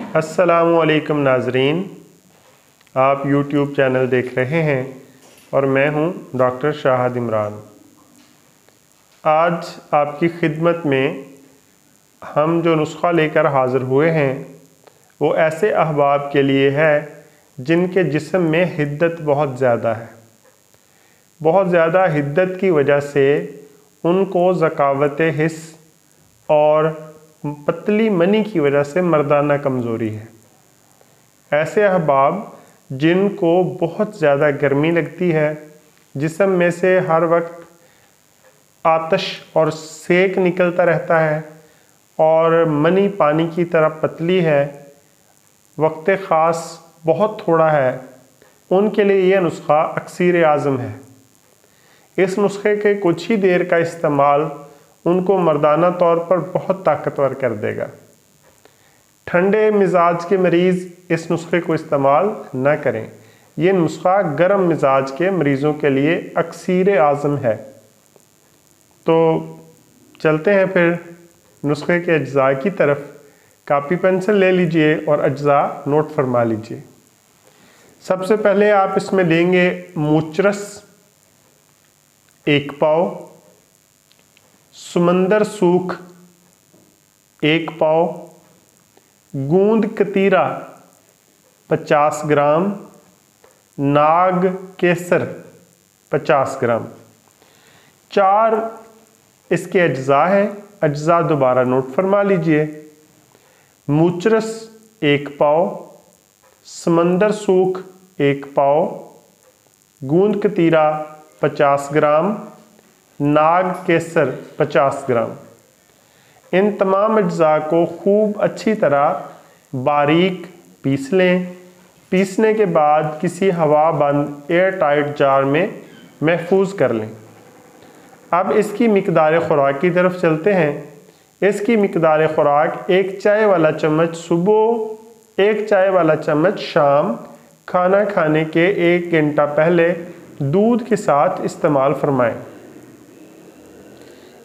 अस्सलामुअलैकुम नाज़रीन, आप YouTube चैनल देख रहे हैं और मैं हूं डॉक्टर शाहिद इमरान। आज आपकी खिदमत में हम जो नुस्खा लेकर हाज़िर हुए हैं वो ऐसे अहबाब के लिए है जिनके जिस्म में हिद्दत बहुत ज़्यादा है। बहुत ज़्यादा हिद्दत की वजह से उनको ज़कावत हिस्स और पतली मनी की वजह से मर्दाना कमज़ोरी है। ऐसे अहबाब जिनको बहुत ज़्यादा गर्मी लगती है, जिस्म में से हर वक्त आतश और सेक निकलता रहता है और मनी पानी की तरह पतली है, वक्त ख़ास बहुत थोड़ा है, उनके लिए यह नुस्खा अक्सीर आज़म है। इस नुस्खे के कुछ ही देर का इस्तेमाल उनको मर्दाना तौर पर बहुत ताकतवर कर देगा। ठंडे मिजाज के मरीज़ इस नुस्खे को इस्तेमाल न करें। ये नुस्खा गर्म मिजाज के मरीज़ों के लिए अक्सीर आज़म है। तो चलते हैं फिर नुस्खे के अज्जा की तरफ। कापी पेंसिल ले लीजिए और अज्जा नोट फरमा लीजिए। सबसे पहले आप इसमें लेंगे मूचरस 1 पाव, समंदर सूख 1 पाव, गूंद कतीरा 50 ग्राम, नाग केसर 50 ग्राम। 4 इसके अज्जा हैं। अज्जा दोबारा नोट फरमा लीजिए। मूचरस 1 पाव, समंदर सूख 1 पाव, गूंद कतीरा 50 ग्राम, नाग केसर 50 ग्राम। इन तमाम अज्जा को खूब अच्छी तरह बारीक पीस लें। पीसने के बाद किसी हवा बंद एयर टाइट जार में महफूज कर लें। अब इसकी मिकदार खुराक की तरफ चलते हैं। इसकी मिकदार खुराक 1 चाय वाला चम्मच सुबह, 1 चाय वाला चम्मच शाम, खाना खाने के 1 घंटा पहले दूध के साथ इस्तेमाल फरमाएं।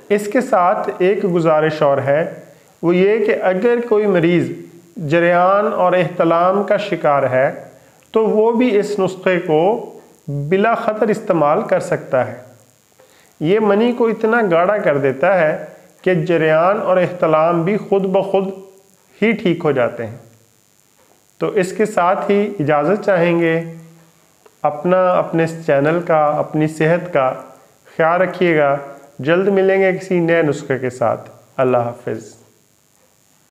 इसके साथ एक गुजारिश और है, वो ये कि अगर कोई मरीज़ जरियान और एहतलाम का शिकार है तो वो भी इस नुस्खे को बिला ख़तर इस्तेमाल कर सकता है। ये मनी को इतना गाढ़ा कर देता है कि जरियान और एहतलाम भी खुद ब खुद ही ठीक हो जाते हैं। तो इसके साथ ही इजाज़त चाहेंगे। अपने इस चैनल का, अपनी सेहत का ख्याल रखिएगा। जल्द मिलेंगे किसी नए नुस्खे के साथ। अल्लाह हाफ़िज़।